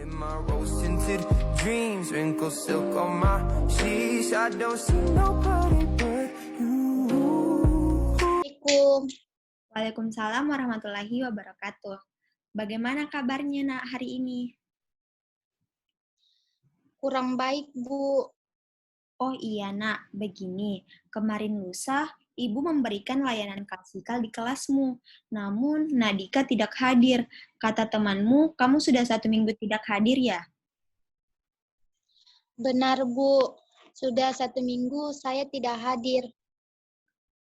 My rose tinted dreams, wrinkled silk on my sheets. I don't see nobody but you. Assalamualaikum. Waalaikumsalam warahmatullahi wabarakatuh. Bagaimana kabarnya nak hari ini? Kurang baik, Bu. Oh iya nak, begini. Kemarin lusa, ibu memberikan layanan klasikal di kelasmu. Namun Nadika tidak hadir. Kata temanmu, kamu sudah 1 minggu tidak hadir ya? Benar, Bu. Sudah 1 minggu saya tidak hadir.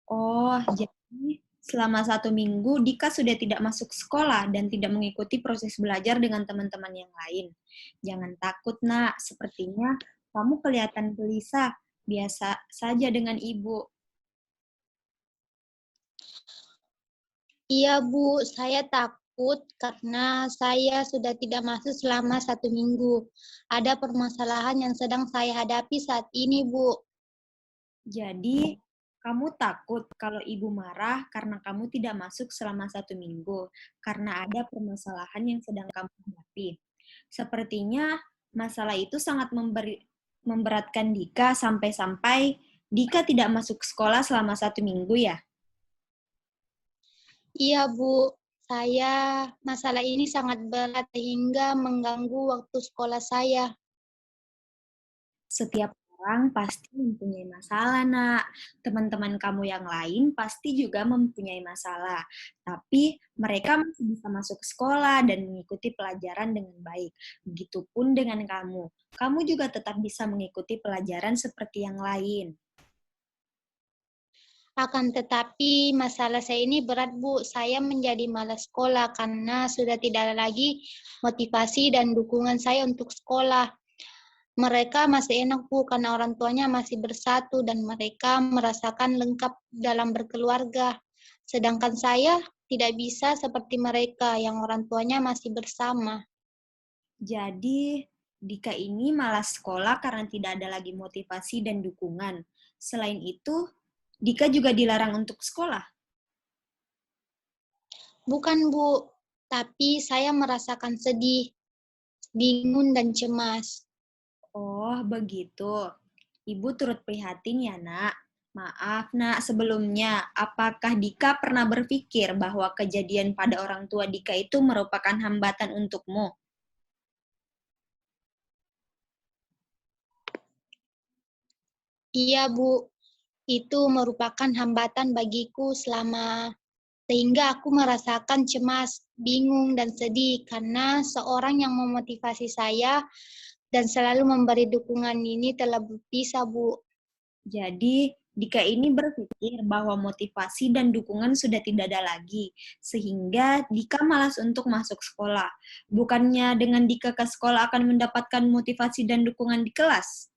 Oh, jadi selama 1 minggu Dika sudah tidak masuk sekolah dan tidak mengikuti proses belajar dengan teman-teman yang lain. Jangan takut, nak. Sepertinya kamu kelihatan gelisah. Biasa saja dengan ibu. Iya, Bu. Saya takut karena saya sudah tidak masuk selama 1 minggu. Ada permasalahan yang sedang saya hadapi saat ini, Bu. Jadi, kamu takut kalau ibu marah karena kamu tidak masuk selama 1 minggu, karena ada permasalahan yang sedang kamu hadapi. Sepertinya masalah itu sangat memberatkan Dika sampai-sampai Dika tidak masuk sekolah selama 1 minggu ya? Iya, Bu. Masalah ini sangat berat sehingga mengganggu waktu sekolah saya. Setiap orang pasti mempunyai masalah, nak. Teman-teman kamu yang lain pasti juga mempunyai masalah. Tapi mereka masih bisa masuk sekolah dan mengikuti pelajaran dengan baik. Begitupun dengan kamu. Kamu juga tetap bisa mengikuti pelajaran seperti yang lain. Akan tetapi masalah saya ini berat, Bu. Saya menjadi malas sekolah karena sudah tidak ada lagi motivasi dan dukungan saya untuk sekolah. Mereka masih enak, Bu, karena orang tuanya masih bersatu dan mereka merasakan lengkap dalam berkeluarga. Sedangkan saya tidak bisa seperti mereka yang orang tuanya masih bersama. Jadi, Dika ini malas sekolah karena tidak ada lagi motivasi dan dukungan. Selain itu, Dika juga dilarang untuk sekolah. Bukan, Bu, tapi saya merasakan sedih, bingung, dan cemas. Oh, begitu. Ibu turut prihatin ya, nak. Maaf, nak, sebelumnya, apakah Dika pernah berpikir bahwa kejadian pada orang tua Dika itu merupakan hambatan untukmu? Iya, Bu. Itu merupakan hambatan bagiku sehingga aku merasakan cemas, bingung, dan sedih karena seorang yang memotivasi saya dan selalu memberi dukungan ini telah berpisah, Bu. Jadi, Dika ini berpikir bahwa motivasi dan dukungan sudah tidak ada lagi, sehingga Dika malas untuk masuk sekolah. Bukannya dengan Dika ke sekolah akan mendapatkan motivasi dan dukungan di kelas?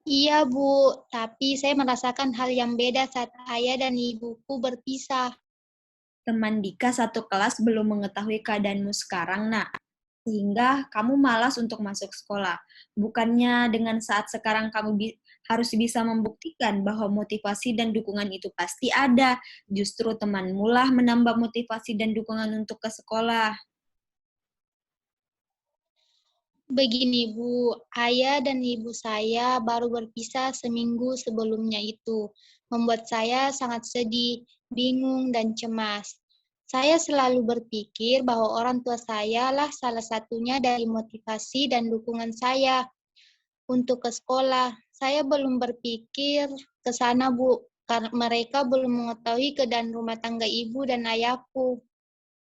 Iya, Bu, tapi saya merasakan hal yang beda saat ayah dan ibuku berpisah. Teman Dika satu kelas belum mengetahui keadaanmu sekarang, nak. Sehingga kamu malas untuk masuk sekolah. Bukannya dengan saat sekarang kamu harus bisa membuktikan bahwa motivasi dan dukungan itu pasti ada. Justru temanmu lah menambah motivasi dan dukungan untuk ke sekolah. Begini, Bu, ayah dan ibu saya baru berpisah seminggu sebelumnya itu, membuat saya sangat sedih, bingung, dan cemas. Saya selalu berpikir bahwa orang tua saya lah salah satunya dari motivasi dan dukungan saya untuk ke sekolah. Saya belum berpikir ke sana, Bu, karena mereka belum mengetahui keadaan rumah tangga ibu dan ayahku.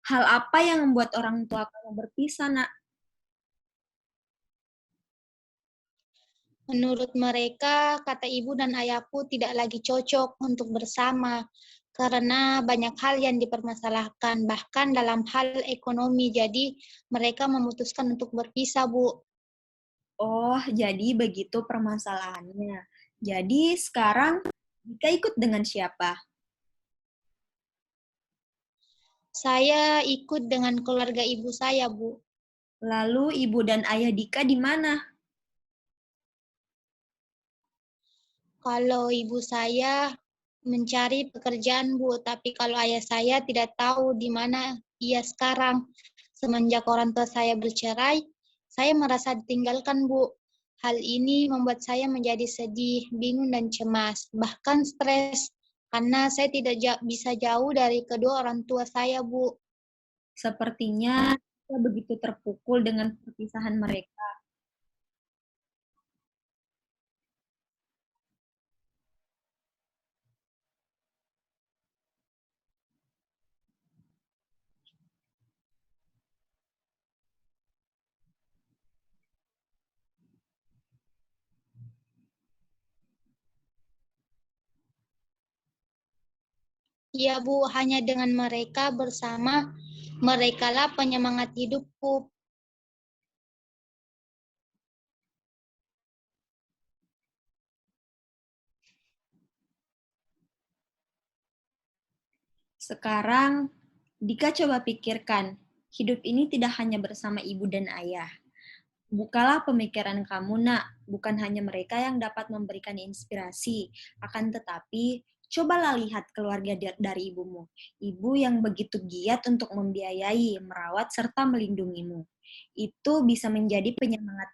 Hal apa yang membuat orang tua kamu berpisah, nak? Menurut mereka, kata ibu dan ayahku tidak lagi cocok untuk bersama karena banyak hal yang dipermasalahkan, bahkan dalam hal ekonomi. Jadi mereka memutuskan untuk berpisah, Bu. Oh, jadi begitu permasalahannya. Jadi sekarang Dika ikut dengan siapa? Saya ikut dengan keluarga ibu saya, Bu. Lalu ibu dan ayah Dika di mana? Kalau ibu saya mencari pekerjaan, Bu, tapi kalau ayah saya tidak tahu di mana ia sekarang. Semenjak orang tua saya bercerai, saya merasa ditinggalkan, Bu. Hal ini membuat saya menjadi sedih, bingung, dan cemas, bahkan stres, karena saya tidak bisa jauh dari kedua orang tua saya, Bu. Sepertinya kita begitu terpukul dengan perpisahan mereka. Ya, Bu, hanya dengan mereka bersama, merekalah penyemangat hidupku. Sekarang, Dika coba pikirkan, hidup ini tidak hanya bersama ibu dan ayah. Bukalah pemikiran kamu, Nak. Bukan hanya mereka yang dapat memberikan inspirasi, akan tetapi cobalah lihat keluarga dari ibumu. Ibu yang begitu giat untuk membiayai, merawat, serta melindungimu. Itu bisa menjadi penyemangat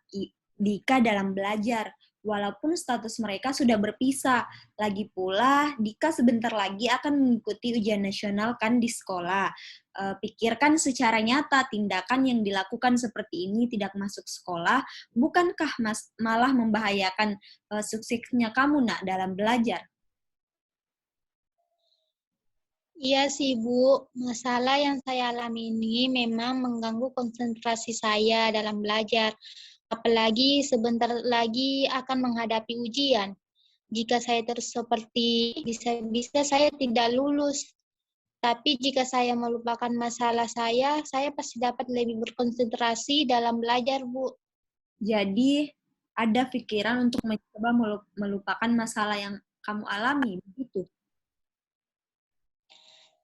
Dika dalam belajar, walaupun status mereka sudah berpisah. Lagi pula, Dika sebentar lagi akan mengikuti ujian nasional kan di sekolah. Pikirkan secara nyata tindakan yang dilakukan seperti ini tidak masuk sekolah, bukankah malah membahayakan suksesnya kamu, Nak, dalam belajar? Iya sih, Bu. Masalah yang saya alami ini memang mengganggu konsentrasi saya dalam belajar. Apalagi sebentar lagi akan menghadapi ujian. Jika saya terus seperti bisa-bisa saya tidak lulus. Tapi jika saya melupakan masalah saya pasti dapat lebih berkonsentrasi dalam belajar, Bu. Jadi, ada pikiran untuk mencoba melupakan masalah yang kamu alami, begitu?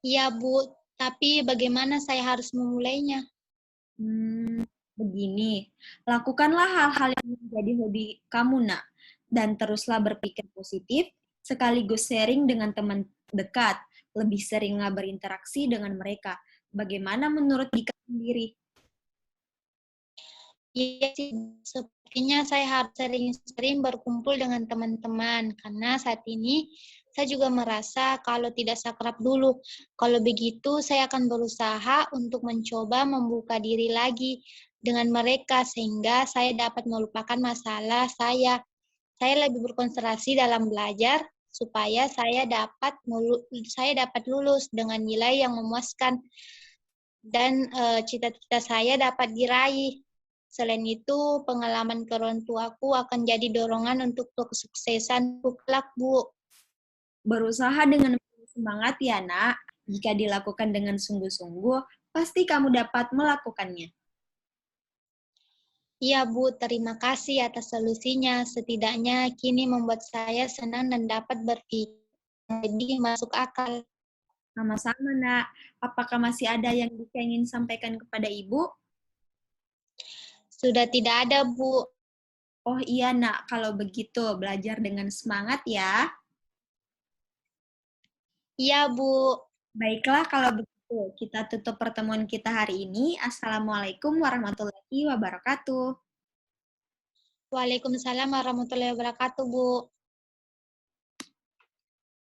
Iya, Bu. Tapi bagaimana saya harus memulainya? Begini, lakukanlah hal-hal yang menjadi hobi kamu, Nak, dan teruslah berpikir positif, sekaligus sharing dengan teman dekat, lebih seringlah berinteraksi dengan mereka. Bagaimana menurut Dika sendiri? Iya sih, sepertinya saya harus sering-sering berkumpul dengan teman-teman, karena saat ini saya juga merasa kalau tidak sakrab dulu. Kalau begitu, saya akan berusaha untuk mencoba membuka diri lagi dengan mereka, sehingga saya dapat melupakan masalah saya. Saya lebih berkonsentrasi dalam belajar, supaya saya dapat lulus dengan nilai yang memuaskan, dan cita-cita saya dapat diraih. Selain itu, pengalaman ke orang tuaku akan jadi dorongan untuk kesuksesan kelak, Bu. Berusaha dengan semangat ya, Nak. Jika dilakukan dengan sungguh-sungguh, pasti kamu dapat melakukannya. Iya, Bu, terima kasih atas solusinya. Setidaknya kini membuat saya senang dan dapat berpikir lebih masuk akal. Sama-sama, Nak. Apakah masih ada yang Dika ingin sampaikan kepada Ibu? Sudah tidak ada, Bu. Oh iya, Nak. Kalau begitu, belajar dengan semangat ya. Iya, Bu. Baiklah, kalau begitu, kita tutup pertemuan kita hari ini. Assalamualaikum warahmatullahi wabarakatuh. Waalaikumsalam warahmatullahi wabarakatuh, Bu.